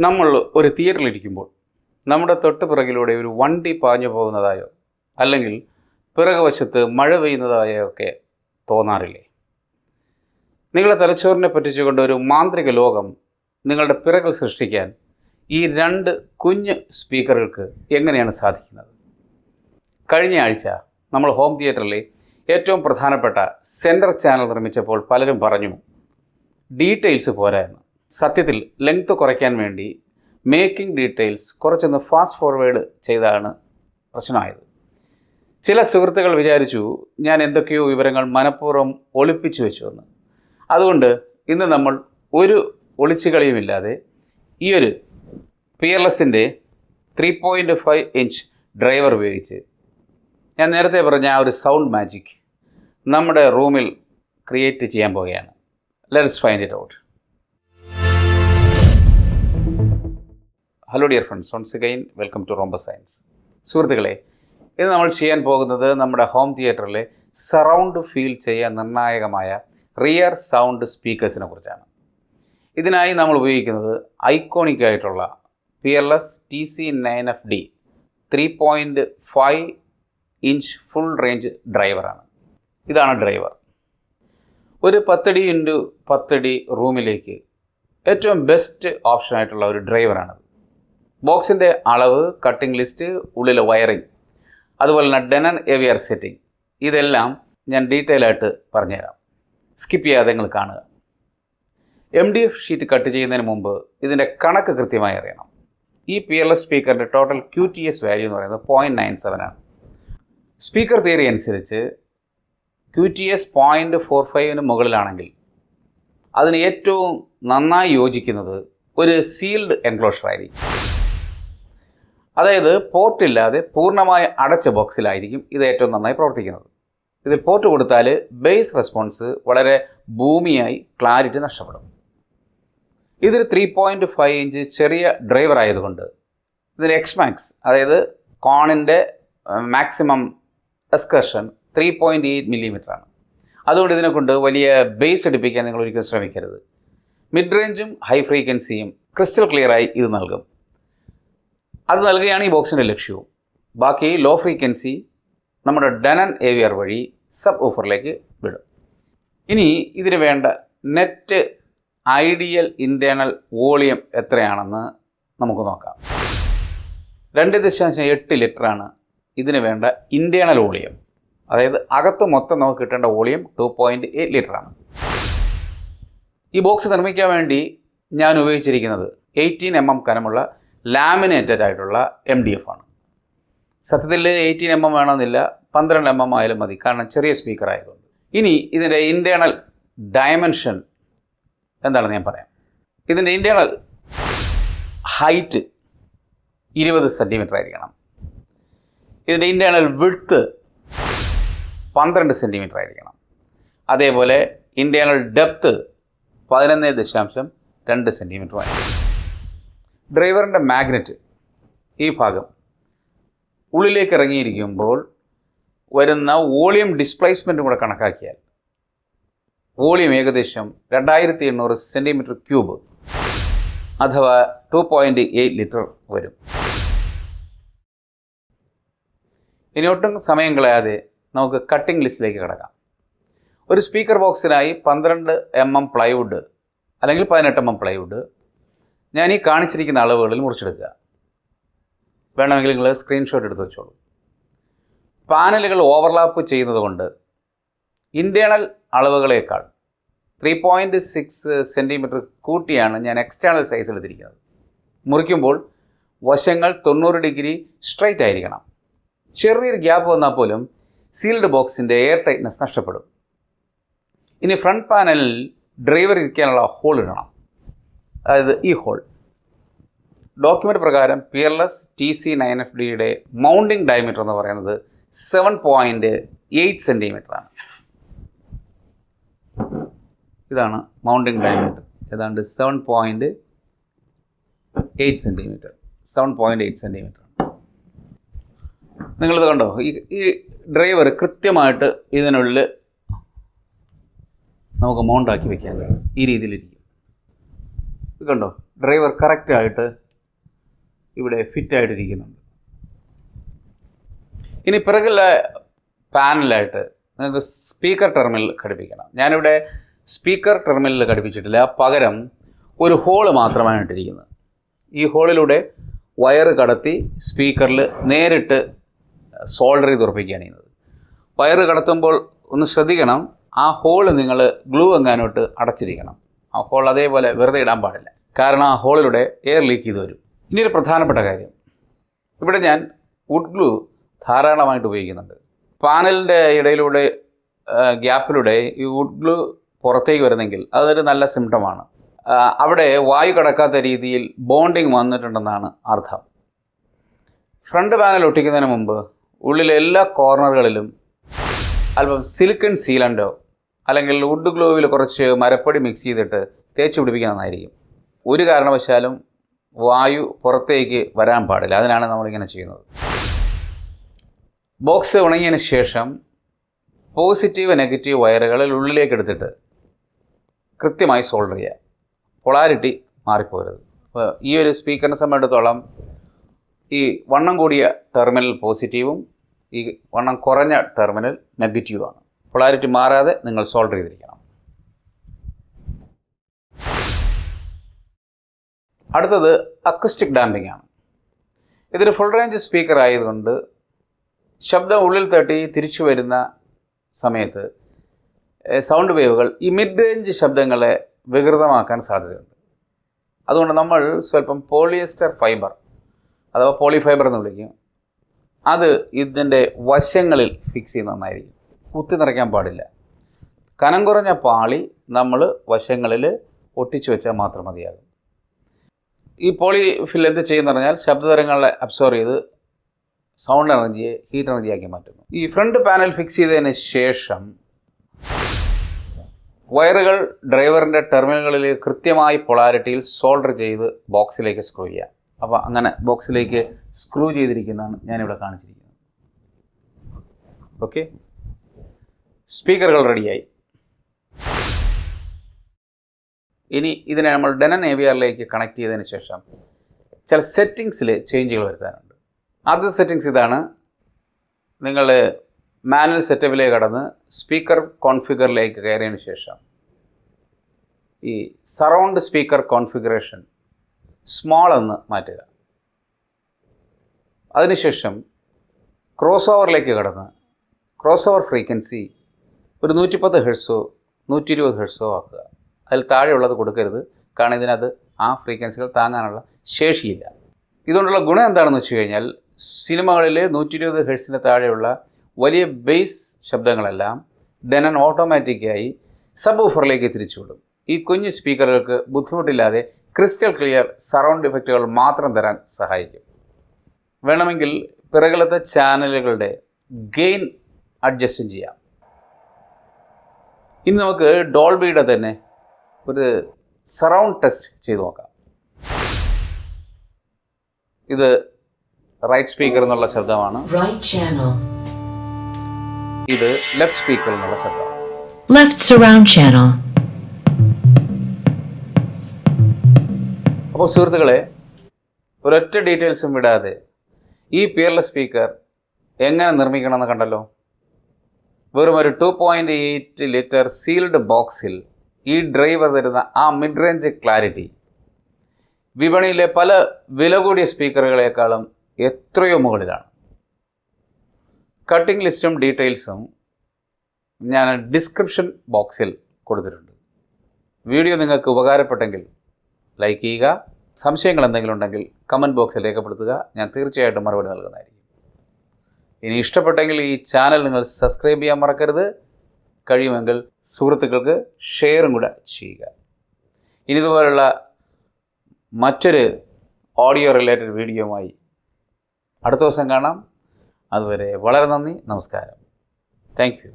നമ്മൾ ഒരു തിയേറ്ററിലിരിക്കുമ്പോൾ നമ്മുടെ തൊട്ട് പിറകിലൂടെ ഒരു വണ്ടി പാഞ്ഞു പോകുന്നതായോ അല്ലെങ്കിൽ പിറകുവശത്ത് മഴ പെയ്യുന്നതായോ ഒക്കെ തോന്നാറില്ലേ? നിങ്ങളുടെ തലച്ചോറിനെ പറ്റിച്ചുകൊണ്ട് ഒരു മാന്ത്രിക ലോകം നിങ്ങളുടെ പിറകിൽ സൃഷ്ടിക്കാൻ ഈ രണ്ട് കുഞ്ഞ് സ്പീക്കറുകൾക്ക് എങ്ങനെയാണ് സാധിക്കുന്നത്? കഴിഞ്ഞ ആഴ്ച നമ്മൾ ഹോം തിയേറ്ററിലെ ഏറ്റവും പ്രധാനപ്പെട്ട സെൻറ്റർ ചാനൽ നിർമ്മിച്ചപ്പോൾ പലരും പറഞ്ഞു ഡീറ്റെയിൽസ് പോരാ എന്ന്. സത്യത്തിൽ ലെങ്ത് കുറയ്ക്കാൻ വേണ്ടി മേക്കിംഗ് ഡീറ്റെയിൽസ് കുറച്ചൊന്ന് ഫാസ്റ്റ് ഫോർവേഡ് ചെയ്താണ് പ്രശ്നമായത്. ചില സുഹൃത്തുക്കൾ വിചാരിച്ചു ഞാൻ എന്തൊക്കെയോ വിവരങ്ങൾ മനഃപൂർവ്വം ഒളിപ്പിച്ചു വെച്ചുവെന്ന്. അതുകൊണ്ട് ഇന്ന് നമ്മൾ ഒരു ഒളിച്ചുകളിയുമില്ലാതെ ഈ ഒരു പിയർലെസ്സിൻ്റെ 3.5 ഇഞ്ച് ഡ്രൈവർ ഉപയോഗിച്ച് ഞാൻ നേരത്തെ പറഞ്ഞ ആ ഒരു സൗണ്ട് മാജിക് നമ്മുടെ റൂമിൽ ക്രിയേറ്റ് ചെയ്യാൻ പോവുകയാണ്. Let's find it out. Hello dear friends, once again welcome to rhombus science. സുഹൃത്തുക്കളെ, ഇന്ന് നമ്മൾ ചെയ്യാൻ പോകുന്നത് നമ്മുടെ ഹോം തിയേറ്ററിലെ സറൗണ്ട് ഫീൽ ചെയ്യാൻ നിർണായകമായ റിയർ സൗണ്ട് സ്പീക്കേഴ്സിനെ കുറിച്ചാണ്. ഇതിനായി നമ്മൾ ഉപയോഗിക്കുന്നത് ഐക്കോണിക് ആയിട്ടുള്ള പിയർലെസ് TC9FD 3.5 ഇഞ്ച് ഫുൾ റേഞ്ച് ഡ്രൈവറാണ്. ഇതാണ് ഡ്രൈവർ. ഒരു 10 x 10 റൂമിലേക്ക് ഏറ്റവും ബെസ്റ്റ് ഓപ്ഷനായിട്ടുള്ള ഒരു ഡ്രൈവറാണത്. ബോക്സിൻ്റെ അളവ്, കട്ടിംഗ് ലിസ്റ്റ്, ഉള്ളിലെ വയറിംഗ്, അതുപോലെ തന്നെ ഡെനൻ എവിയർ സെറ്റിംഗ്, ഇതെല്ലാം ഞാൻ ഡീറ്റെയിൽ ആയിട്ട് പറഞ്ഞുതരാം. സ്കിപ്പ് ചെയ്യാതെ നിങ്ങൾ കാണുക. MDF ഷീറ്റ് കട്ട് ചെയ്യുന്നതിന് മുമ്പ് ഇതിൻ്റെ കണക്ക് കൃത്യമായി അറിയണം. ഈ പിയർലെസ് സ്പീക്കറിൻ്റെ ടോട്ടൽ QTS വാല്യൂ എന്ന് പറയുന്നത് 0.97 ആണ്. സ്പീക്കർ തിയറി അനുസരിച്ച് QTS 0.45 മുകളിലാണെങ്കിൽ അതിന് ഏറ്റവും നന്നായി യോജിക്കുന്നത് ഒരു സീൽഡ് എൻക്ലോഷർ ആയിരിക്കും. അതായത് പോർട്ടില്ലാതെ പൂർണ്ണമായി അടച്ച ബോക്സിലായിരിക്കും ഇത് ഏറ്റവും നന്നായി പ്രവർത്തിക്കുന്നത്. ഇതിൽ പോർട്ട് കൊടുത്താൽ ബേസ് റെസ്പോൺസ് വളരെ ഭൂമിയായി ക്ലാരിറ്റി നഷ്ടപ്പെടും. ഇതൊരു 3.5 ഇഞ്ച് ചെറിയ ഡ്രൈവർ ആയതുകൊണ്ട് ഇതിന് എക്സ്മാക്സ്, അതായത് കോണിൻ്റെ മാക്സിമം എസ്കർഷൻ 3.8 mm ആണ്. അതുകൊണ്ട് ഇതിനെക്കൊണ്ട് വലിയ ബേസ് എടുപ്പിക്കാൻ നിങ്ങൾ ഒരിക്കലും ശ്രമിക്കരുത്. മിഡ് റേഞ്ചും ഹൈ ഫ്രീക്വൻസിയും ക്രിസ്റ്റൽ ക്ലിയറായി ഇത് നൽകും. അത് നൽകുകയാണ് ഈ ബോക്സിൻ്റെ ലക്ഷ്യവും. ബാക്കി ലോ ഫ്രീക്വൻസി നമ്മുടെ ഡെനൻ ഏവിയർ വഴി സബ് ഊഫറിലേക്ക് വിടും. ഇനി ഇതിന് വേണ്ട നെറ്റ് ഐഡിയൽ ഇൻറ്റേർണൽ വോളിയം എത്രയാണെന്ന് നമുക്ക് നോക്കാം. 2.8 ലിറ്ററാണ് ഇതിന് വേണ്ട ഇൻറ്റേർണൽ വോളിയം. അതായത് അകത്ത് മൊത്തം നമുക്ക് കിട്ടേണ്ട വോളിയം 2.8 ലിറ്ററാണ്. ഈ ബോക്സ് നിർമ്മിക്കാൻ വേണ്ടി ഞാൻ ഉപയോഗിച്ചിരിക്കുന്നത് 18 mm കനമുള്ള ലാമിനേറ്റഡ് ആയിട്ടുള്ള MDF ആണ്. സത്യത്തിൽ 18 mm വേണമെന്നില്ല, 12 mm ആയാലും മതി, കാരണം ചെറിയ സ്പീക്കർ ആയതുകൊണ്ട്. ഇനി ഇതിൻ്റെ ഇൻറ്റേർണൽ ഡയമെൻഷൻ എന്താണെന്ന് ഞാൻ പറയാം. ഇതിൻ്റെ ഇൻറ്റേർണൽ ഹൈറ്റ് 20 സെൻറ്റിമീറ്റർ ആയിരിക്കണം. ഇതിൻ്റെ ഇൻറ്റേർണൽ വിഡ്ത്ത് 12 സെൻറ്റിമീറ്റർ ആയിരിക്കണം. അതേപോലെ ഇൻറ്റേർണൽ ഡെപ്ത്ത് 11.2 സെൻറ്റിമീറ്റർ ആയിരിക്കണം. ഡ്രൈവറിൻ്റെ മാഗ്നറ്റ് ഈ ഭാഗം ഉള്ളിലേക്ക് ഇറങ്ങിയിരിക്കുമ്പോൾ വരുന്ന വോളിയം ഡിസ്പ്ലേസ്മെൻറ്റും കൂടെ കണക്കാക്കിയാൽ വോളിയം ഏകദേശം 2800 സെൻറ്റിമീറ്റർ ക്യൂബ് അഥവാ 2.8 ലിറ്റർ വരും. ഇനി ഒട്ടും സമയം കളയാതെ നമുക്ക് കട്ടിംഗ് ലിസ്റ്റിലേക്ക് കിടക്കാം. ഒരു സ്പീക്കർ ബോക്സിനായി 12 mm പ്ലൈവുഡ് അല്ലെങ്കിൽ 18 mm പ്ലൈവുഡ് ഞാൻ ഈ കാണിച്ചിരിക്കുന്ന അളവുകളിൽ മുറിച്ചെടുക്കുക. വേണമെങ്കിൽ നിങ്ങൾ സ്ക്രീൻഷോട്ട് എടുത്ത് വെച്ചോളൂ. പാനലുകൾ ഓവർലാപ്പ് ചെയ്യുന്നത് കൊണ്ട് ഇൻറ്റേർണൽ അളവുകളേക്കാൾ 3.6 സെൻറ്റിമീറ്റർ കൂട്ടിയാണ് ഞാൻ എക്സ്റ്റേണൽ സൈസ് എടുത്തിരിക്കുന്നത്. മുറിക്കുമ്പോൾ വശങ്ങൾ 90 ഡിഗ്രി സ്ട്രൈറ്റ് ആയിരിക്കണം. ചെറിയൊരു ഗ്യാപ്പ് വന്നാൽ പോലും സീൽഡ് ബോക്സിൻ്റെ എയർ ടൈറ്റ്നസ് നഷ്ടപ്പെടും. ഇനി ഫ്രണ്ട് പാനലിൽ ഡ്രൈവർ ഇരിക്കാനുള്ള ഹോൾ ഇടണം. അതായത് ഈ ഹോൾ ഡോക്യുമെൻ്റ് പ്രകാരം പിയർലെസ് TC9FDയുടെ മൗണ്ടിങ് ഡയമീറ്റർ എന്ന് പറയുന്നത് 7.8 സെൻറ്റിമീറ്റർ ആണ്. ഇതാണ് മൗണ്ടിങ് ഡയമീറ്റർ, ഏതാണ്ട് 7.8 സെൻറ്റിമീറ്റർ. 7.8 സെൻറ്റിമീറ്റർ ആണ്. നിങ്ങളിത് കണ്ടോ? ഈ ഡ്രൈവർ കൃത്യമായിട്ട് ഇതിനുള്ളിൽ നമുക്ക് മൗണ്ടാക്കി വയ്ക്കാൻ കഴിയും. ഈ രീതിയിലിരിക്കും. ഇത് കണ്ടോ? ഡ്രൈവർ കറക്റ്റായിട്ട് ഇവിടെ ഫിറ്റായിട്ടിരിക്കുന്നുണ്ട്. ഇനി പിറകിലെ പാനലായിട്ട് നിങ്ങൾക്ക് സ്പീക്കർ ടെർമിനൽ ഘടിപ്പിക്കണം. ഞാനിവിടെ സ്പീക്കർ ടെർമിനൽ ഘടിപ്പിച്ചിട്ടില്ല, പകരം ഒരു ഹോള് മാത്രമാണ് ഇട്ടിരിക്കുന്നത്. ഈ ഹോളിലൂടെ വയറ് കടത്തി സ്പീക്കറിൽ നേരിട്ട് സോൾഡർ ചെയ്ത് ഉറപ്പിക്കുകയാണ് ചെയ്യുന്നത്. വയറ് കടത്തുമ്പോൾ ഒന്ന് ശ്രദ്ധിക്കണം, ആ ഹോള് നിങ്ങൾ ഗ്ലൂ എങ്ങാനോട്ട് അടച്ചിരിക്കണം. ആ ഹോൾ അതേപോലെ വെറുതെ ഇടാൻ പാടില്ല, കാരണം ആ ഹോളിലൂടെ എയർ ലീക്ക് ചെയ്ത് വരും. ഇനി ഒരു പ്രധാനപ്പെട്ട കാര്യം, ഇവിടെ ഞാൻ വുഡ് ഗ്ലൂ ധാരാളമായിട്ട് ഉപയോഗിക്കുന്നുണ്ട്. പാനലിൻ്റെ ഇടയിലൂടെ ഗ്യാപ്പിലൂടെ ഈ വുഡ് ഗ്ലൂ പുറത്തേക്ക് വരുന്നെങ്കിൽ അതൊരു നല്ല സിംറ്റമാണ്. അവിടെ വായു കടക്കാത്ത രീതിയിൽ ബോണ്ടിങ് വന്നിട്ടുണ്ടെന്നാണ് അർത്ഥം. ഫ്രണ്ട് പാനൽ ഒട്ടിക്കുന്നതിന് മുമ്പ് ഉള്ളിലെ എല്ലാ കോർണറുകളിലും അല്പം സിലിക്കൺ സീലൻറ്റോ അല്ലെങ്കിൽ വുഡ് ഗ്ലൂവിൽ കുറച്ച് മരപ്പൊടി മിക്സ് ചെയ്തിട്ട് തേച്ച് പിടിപ്പിക്കുന്നതായിരിക്കും. ഒരു കാരണവശാലും വായു പുറത്തേക്ക് വരാൻ പാടില്ല, അതിനാണ് നമ്മളിങ്ങനെ ചെയ്യുന്നത്. ബോക്സ് ഉണങ്ങിയതിന് ശേഷം പോസിറ്റീവ് നെഗറ്റീവ് വയറുകളിൽ ഉള്ളിലേക്ക് എടുത്തിട്ട് കൃത്യമായി സോൾഡർ ചെയ്യുക. പൊളാരിറ്റി മാറിപ്പോരുത്. അപ്പോൾ ഈ ഒരു സ്പീക്കറിനെ സംബന്ധിച്ചിടത്തോളം ഈ വണ്ണം കൂടിയ ടെർമിനൽ പോസിറ്റീവും ഈ വണ്ണം കുറഞ്ഞ ടെർമിനൽ നെഗറ്റീവുമാണ്. പൊളാരിറ്റി മാറാതെ നിങ്ങൾ സോൾഡർ ചെയ്തിരിക്കണം. അടുത്തത് അക്വസ്റ്റിക് ഡാമ്പിംഗ് ആണ്. ഇതൊരു ഫുൾ റേഞ്ച് സ്പീക്കർ ആയതുകൊണ്ട് ശബ്ദം ഉള്ളിൽ തട്ടി തിരിച്ചു വരുന്ന സമയത്ത് സൗണ്ട് വേവുകൾ ഈ മിഡ് റേഞ്ച് ശബ്ദങ്ങളെ വികൃതമാക്കാൻ സാധ്യതയുണ്ട്. അതുകൊണ്ട് നമ്മൾ സ്വല്പം പോളിയസ്റ്റർ ഫൈബർ അഥവാ പോളിഫൈബർ എന്ന് വിളിക്കും, അത് ഇതിൻ്റെ വശങ്ങളിൽ ഫിക്സ് ചെയ്യുന്ന നന്നായിരിക്കും. കുത്തി നിറയ്ക്കാൻ പാടില്ല. കനം കുറഞ്ഞ പാളി നമ്മൾ വശങ്ങളിൽ ഒട്ടിച്ചു വെച്ചാൽ മാത്രം മതിയാകും. ഈ പോളിഫിൽ എന്ത് ചെയ്യുന്ന പറഞ്ഞാൽ ശബ്ദതരങ്ങളെ അബ്സോർവ് ചെയ്ത് സൗണ്ട് എനർജിയെ ഹീറ്റ് എനർജിയാക്കി മാറ്റുന്നു. ഈ ഫ്രണ്ട് പാനൽ ഫിക്സ് ചെയ്തതിന് ശേഷം വയറുകൾ ഡ്രൈവറിൻ്റെ ടെർമിനലുകളിൽ കൃത്യമായി പൊളാരിറ്റിയിൽ സോൾഡർ ചെയ്ത് ബോക്സിലേക്ക് സ്ക്രൂ ചെയ്യുക. അപ്പോൾ അങ്ങനെ ബോക്സിലേക്ക് സ്ക്രൂ ചെയ്തിരിക്കുന്നതാണ് ഞാനിവിടെ കാണിച്ചിരിക്കുന്നത്. ഓക്കെ, സ്പീക്കറുകൾ റെഡിയായി. ഇനി ഇതിനെ നമ്മൾ ഡെനൻ AVRലേക്ക് കണക്ട് ചെയ്തതിന് ശേഷം ചില സെറ്റിങ്സിൽ ചേഞ്ചുകൾ വരുത്താനുണ്ട്. ആദ്യത്തെ സെറ്റിങ്സ് ഇതാണ്. നിങ്ങൾ മാനുവൽ സെറ്റപ്പിലേക്ക് കടന്ന് സ്പീക്കർ കോൺഫിഗറിലേക്ക് കയറിയതിന് ശേഷം ഈ സറൗണ്ട് സ്പീക്കർ കോൺഫിഗറേഷൻ സ്മോൾ എന്ന് മാറ്റുക. അതിനുശേഷം ക്രോസ് ഓവറിലേക്ക് കടന്ന് ക്രോസ് ഓവർ ഫ്രീക്വൻസി ഒരു 110 ഹെർട്സോ 120 ഹെർട്സോ ആക്കുക. അതിൽ താഴെയുള്ളത് കൊടുക്കരുത്, കാരണം ഇതിനകത്ത് ആ ഫ്രീക്വൻസികൾ താങ്ങാനുള്ള ശേഷിയില്ല. ഇതുകൊണ്ടുള്ള ഗുണം എന്താണെന്ന് വെച്ച് കഴിഞ്ഞാൽ സിനിമകളിൽ 120 ഹെർട്സിന് താഴെയുള്ള വലിയ ബേസ് ശബ്ദങ്ങളെല്ലാം ഡെനൻ ഓട്ടോമാറ്റിക്കായി സബ് ഊഫറിലേക്ക് തിരിച്ചുവിടും. ഈ കുഞ്ഞു സ്പീക്കറുകൾക്ക് ബുദ്ധിമുട്ടില്ലാതെ ക്രിസ്റ്റൽ ക്ലിയർ സറൗണ്ട് ഇഫക്റ്റുകൾ മാത്രം തരാൻ സഹായിക്കും. വേണമെങ്കിൽ പിറകിലത്തെ ചാനലുകളുടെ ഗെയിൻ അഡ്ജസ്റ്റും ചെയ്യാം. ഇനി നമുക്ക് ഡോൾബിയുടെ തന്നെ ഒരു സറൗണ്ട് ടെസ്റ്റ് ചെയ്ത് നോക്കാം. ഇത് റൈറ്റ് സ്പീക്കർ എന്നുള്ള ശബ്ദമാണ്, ഇത് ലെഫ്റ്റ് സ്പീക്കർ എന്നുള്ള ശബ്ദമാണ്. Left surround channel. അപ്പോൾ സുഹൃത്തുക്കളെ, ഒരൊറ്റ ഡീറ്റെയിൽസും വിടാതെ ഈ പിയർലെസ് സ്പീക്കർ എങ്ങനെ നിർമ്മിക്കണമെന്ന് കണ്ടല്ലോ. വെറും ഒരു 2.8 ലിറ്റർ സീൽഡ് ബോക്സിൽ ഈ ഡ്രൈവർ തരുന്ന ആ മിഡ് റേഞ്ച് ക്ലാരിറ്റി വിപണിയിലെ പല വില കൂടിയ സ്പീക്കറുകളെക്കാളും എത്രയോ മുകളിലാണ്. കട്ടിംഗ് ലിസ്റ്റും ഡീറ്റെയിൽസും ഞാൻ ഡിസ്ക്രിപ്ഷൻ ബോക്സിൽ കൊടുത്തിട്ടുണ്ട്. വീഡിയോ നിങ്ങൾക്ക് ഉപകാരപ്പെട്ടെങ്കിൽ ലൈക്ക് ചെയ്യുക. സംശയങ്ങൾ എന്തെങ്കിലും ഉണ്ടെങ്കിൽ കമൻറ്റ് ബോക്സിൽ രേഖപ്പെടുത്തുക, ഞാൻ തീർച്ചയായിട്ടും മറുപടി നൽകുന്നതായിരിക്കും. ഇനി ഇഷ്ടപ്പെട്ടെങ്കിൽ ഈ ചാനൽ നിങ്ങൾ സബ്സ്ക്രൈബ് ചെയ്യാൻ മറക്കരുത്. കഴിയുമെങ്കിൽ സുഹൃത്തുക്കൾക്ക് ഷെയറും കൂടെ ചെയ്യുക. ഇനി ഇതുപോലുള്ള മറ്റൊരു ഓഡിയോ റിലേറ്റഡ് വീഡിയോയുമായി അടുത്ത ദിവസം കാണാം. അതുവരെ വളരെ നന്ദി, നമസ്കാരം. Thank you.